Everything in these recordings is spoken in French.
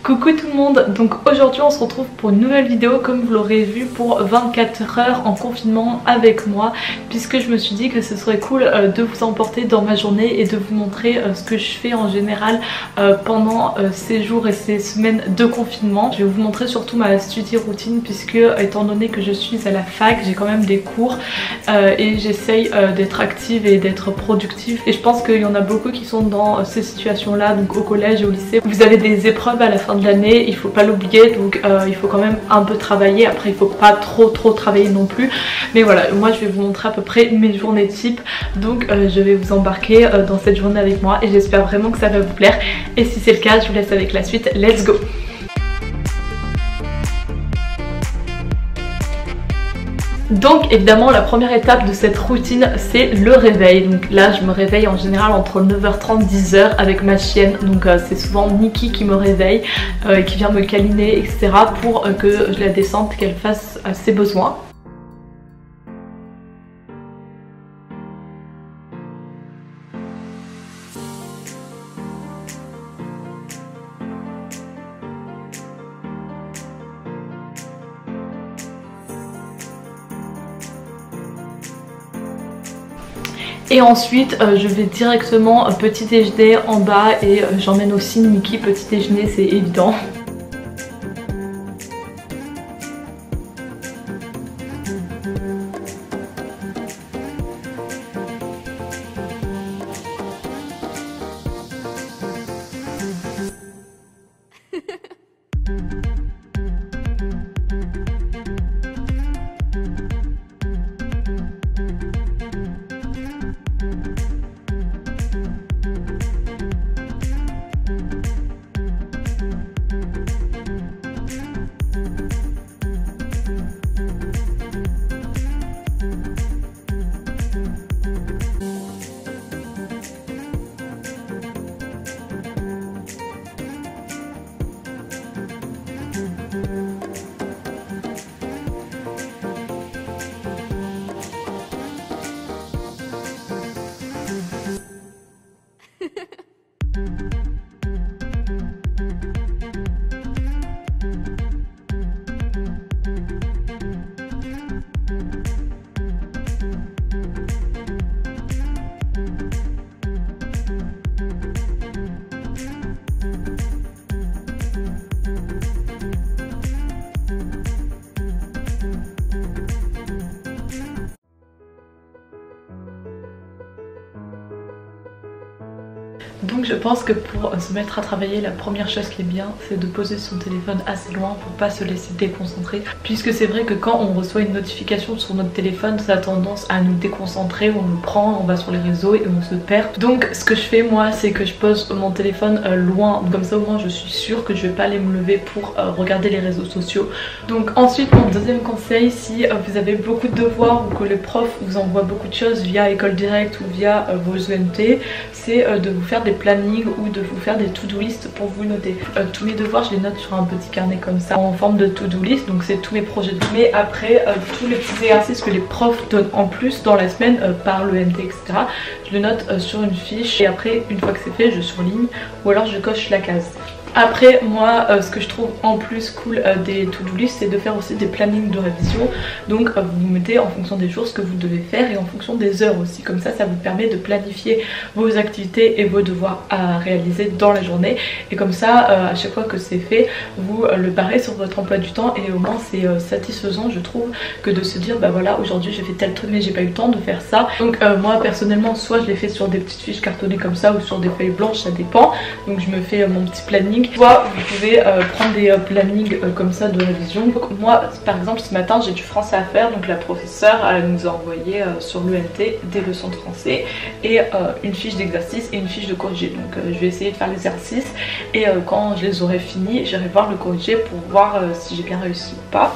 Coucou tout le monde, donc aujourd'hui on se retrouve pour une nouvelle vidéo comme vous l'aurez vu pour 24 heures en confinement avec moi, puisque je me suis dit que ce serait cool de vous emporter dans ma journée et de vous montrer ce que je fais en général pendant ces jours et ces semaines de confinement. Je vais vous montrer surtout ma study routine, puisque étant donné que je suis à la fac, j'ai quand même des cours et j'essaye d'être active et d'être productive, et je pense qu'il y en a beaucoup qui sont dans ces situations là, donc au collège et au lycée. Vous avez des épreuves à la fin de l'année, il faut pas l'oublier, donc il faut quand même un peu travailler. Après il faut pas trop travailler non plus, mais voilà, moi je vais vous montrer à peu près mes journées type, donc je vais vous embarquer dans cette journée avec moi et j'espère vraiment que ça va vous plaire, et si c'est le cas je vous laisse avec la suite. Let's go. Donc évidemment la première étape de cette routine c'est le réveil. Donc là je me réveille en général entre 9h30 10h avec ma chienne, donc c'est souvent Nikki qui me réveille et qui vient me câliner etc. pour que je la descende, qu'elle fasse ses besoins. Et ensuite je vais directement petit déjeuner en bas et j'emmène aussi Nikki petit déjeuner, c'est évident. Donc je pense que pour se mettre à travailler, la première chose qui est bien, c'est de poser son téléphone assez loin pour pas se laisser déconcentrer, puisque c'est vrai que quand on reçoit une notification sur notre téléphone, ça a tendance à nous déconcentrer, on le prend, on va sur les réseaux et on se perd. Donc ce que je fais moi, c'est que je pose mon téléphone loin, comme ça au moins je suis sûre que je vais pas aller me lever pour regarder les réseaux sociaux. Donc ensuite mon deuxième conseil, si vous avez beaucoup de devoirs ou que le prof vous envoie beaucoup de choses via École Directe ou via vos ENT, c'est de vous faire des plannings ou de vous faire des to-do list pour vous noter. Tous mes devoirs je les note sur un petit carnet comme ça en forme de to-do list, donc c'est tous mes projets. Mais après tous les petits exercices que les profs donnent en plus dans la semaine par l'ENT etc, je le note sur une fiche et après une fois que c'est fait je surligne ou alors je coche la case. Après moi ce que je trouve en plus cool des to-do list, c'est de faire aussi des plannings de révision. Donc vous mettez en fonction des jours ce que vous devez faire et en fonction des heures aussi, comme ça ça vous permet de planifier vos activités et vos devoirs à réaliser dans la journée, et comme ça à chaque fois que c'est fait vous le barrez sur votre emploi du temps, et au moins c'est satisfaisant je trouve que de se dire bah voilà aujourd'hui j'ai fait tel truc mais j'ai pas eu le temps de faire ça. Donc moi personnellement soit je les fais sur des petites fiches cartonnées comme ça ou sur des feuilles blanches, ça dépend. Donc je me fais mon petit planning. Soit vous pouvez prendre des plannings comme ça de révision. Donc moi par exemple ce matin j'ai du français à faire, donc la professeure elle nous a envoyé sur l'ENT des leçons de français et une fiche d'exercice et une fiche de corrigé. Donc je vais essayer de faire l'exercice et quand je les aurai finis j'irai voir le corrigé pour voir si j'ai bien réussi ou pas.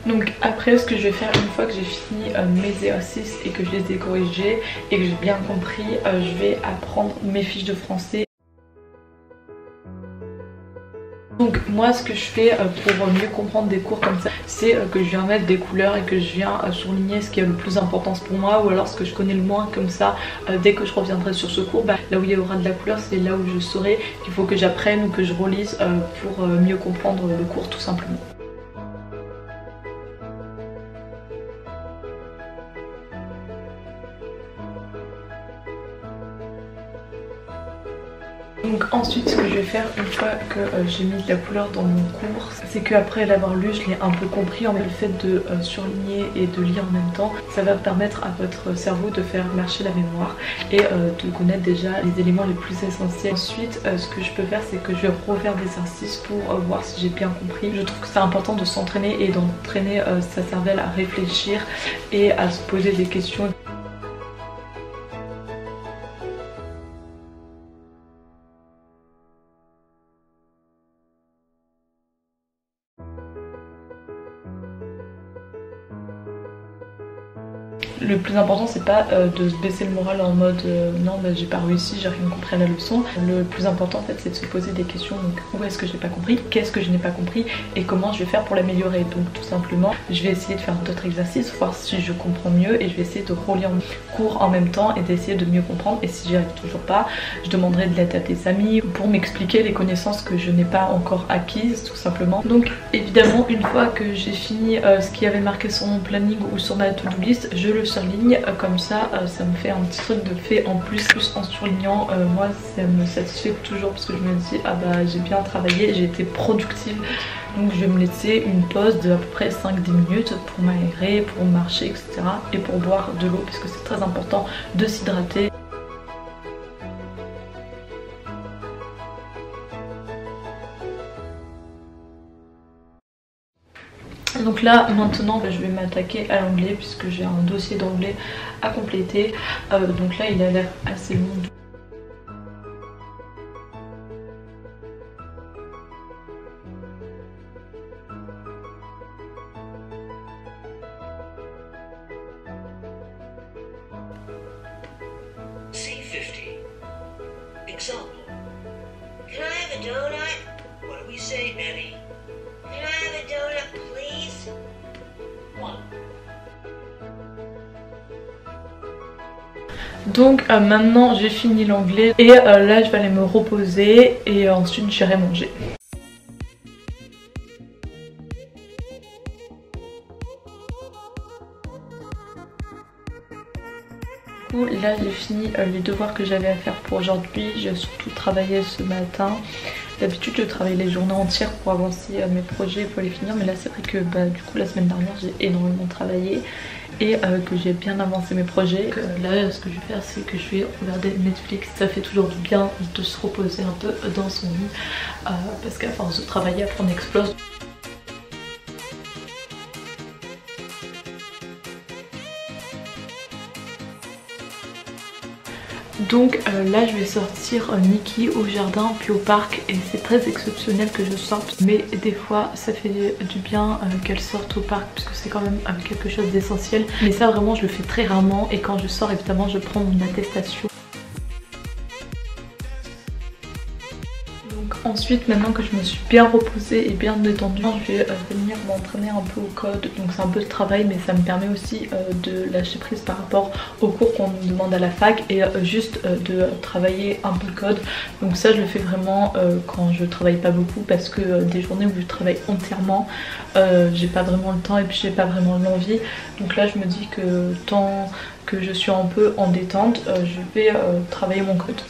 Donc après ce que je vais faire une fois que j'ai fini mes exercices et que je les ai corrigés et que j'ai bien compris, je vais apprendre mes fiches de français. Donc moi ce que je fais pour mieux comprendre des cours comme ça, c'est que je viens mettre des couleurs et que je viens souligner ce qui a le plus d'importance pour moi, ou alors ce que je connais le moins, comme ça dès que je reviendrai sur ce cours, là où il y aura de la couleur, c'est là où je saurai qu'il faut que j'apprenne ou que je relise pour mieux comprendre le cours tout simplement. Donc ensuite ce que je vais faire une fois que j'ai mis de la couleur dans mon cours, c'est qu'après l'avoir lu, je l'ai un peu compris. En fait, le fait de surligner et de lire en même temps, ça va permettre à votre cerveau de faire marcher la mémoire et de connaître déjà les éléments les plus essentiels. Ensuite ce que je peux faire, c'est que je vais refaire des exercices pour voir si j'ai bien compris. Je trouve que c'est important de s'entraîner et d'entraîner sa cervelle à réfléchir et à se poser des questions. Le plus important, c'est pas de se baisser le moral en mode non bah, j'ai pas réussi, j'ai rien compris à la leçon. Le plus important en fait, c'est de se poser des questions. Donc où est-ce que j'ai pas compris, qu'est-ce que je n'ai pas compris et comment je vais faire pour l'améliorer. Donc tout simplement je vais essayer de faire d'autres exercices, voir si je comprends mieux, et je vais essayer de relire mon cours en même temps et d'essayer de mieux comprendre. Et si j'y arrive toujours pas, je demanderai de l'aide à des amis pour m'expliquer les connaissances que je n'ai pas encore acquises tout simplement. Donc évidemment une fois que j'ai fini ce qui avait marqué sur mon planning ou sur ma to-do list, je le surligne, comme ça ça me fait un petit truc de fait en plus en surlignant. Moi ça me satisfait toujours parce que je me dis ah bah j'ai bien travaillé, j'ai été productive. Donc je vais me laisser une pause de à peu près 5-10 minutes pour m'aérer, pour marcher, etc. et pour boire de l'eau parce que c'est très important de s'hydrater. Donc là maintenant je vais m'attaquer à l'anglais puisque j'ai un dossier d'anglais à compléter. Donc là il a l'air assez long. C50. Example. Can I have a donut? What do we say, Betty? Can I have a donut, please? One. Donc maintenant j'ai fini l'anglais et là je vais aller me reposer et ensuite j'irai manger. Là j'ai fini les devoirs que j'avais à faire pour aujourd'hui. J'ai surtout travaillé ce matin. D'habitude je travaille les journées entières pour avancer mes projets, pour les finir, mais là c'est vrai que du coup la semaine dernière j'ai énormément travaillé et que j'ai bien avancé mes projets. Là ce que je vais faire, c'est que je vais regarder Netflix. Ça fait toujours du bien de se reposer un peu dans son lit parce qu'à force de travailler après on explose. Donc là je vais sortir Nikki au jardin puis au parc et c'est très exceptionnel que je sorte, mais des fois ça fait du bien qu'elle sorte au parc puisque c'est quand même quelque chose d'essentiel. Mais ça vraiment je le fais très rarement et quand je sors évidemment je prends mon attestation. Ensuite, maintenant que je me suis bien reposée et bien détendue, je vais venir m'entraîner un peu au code. Donc c'est un peu de travail mais ça me permet aussi de lâcher prise par rapport aux cours qu'on me demande à la fac et juste de travailler un peu le code. Donc ça je le fais vraiment quand je travaille pas beaucoup parce que des journées où je travaille entièrement, j'ai pas vraiment le temps et puis j'ai pas vraiment l'envie. Donc là je me dis que tant que je suis un peu en détente, je vais travailler mon code.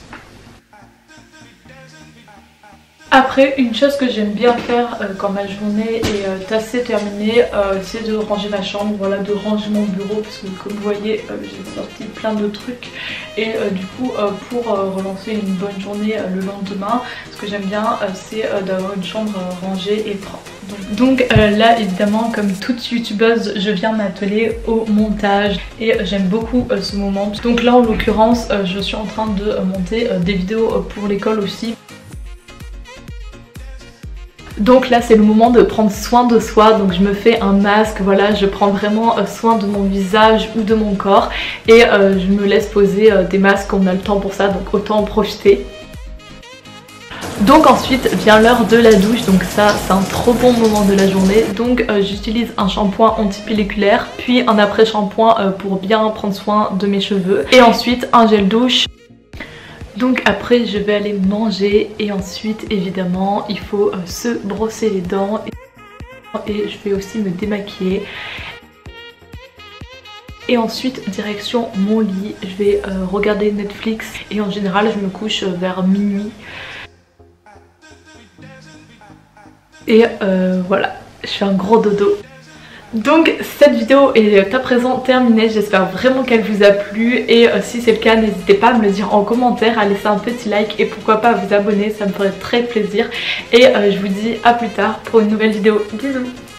Après, une chose que j'aime bien faire quand ma journée est assez terminée, c'est de ranger ma chambre, voilà, de ranger mon bureau parce que comme vous voyez j'ai sorti plein de trucs et du coup pour relancer une bonne journée le lendemain, ce que j'aime bien c'est d'avoir une chambre rangée et propre. Donc là évidemment comme toute youtubeuse je viens m'atteler au montage et j'aime beaucoup ce moment. Donc là en l'occurrence je suis en train de monter des vidéos pour l'école aussi. Donc là c'est le moment de prendre soin de soi, donc je me fais un masque, voilà, je prends vraiment soin de mon visage ou de mon corps et je me laisse poser des masques quand on a le temps pour ça, donc autant en profiter. Donc ensuite vient l'heure de la douche, donc ça c'est un trop bon moment de la journée. Donc j'utilise un shampoing antipelliculaire, puis un après-shampoing pour bien prendre soin de mes cheveux, et ensuite un gel douche. Donc après je vais aller manger et ensuite évidemment il faut se brosser les dents et je vais aussi me démaquiller. Et ensuite direction mon lit, je vais regarder Netflix et en général je me couche vers minuit. Et voilà, je fais un gros dodo. Donc cette vidéo est à présent terminée, j'espère vraiment qu'elle vous a plu et si c'est le cas n'hésitez pas à me le dire en commentaire, à laisser un petit like et pourquoi pas à vous abonner, ça me ferait très plaisir. Et je vous dis à plus tard pour une nouvelle vidéo, bisous.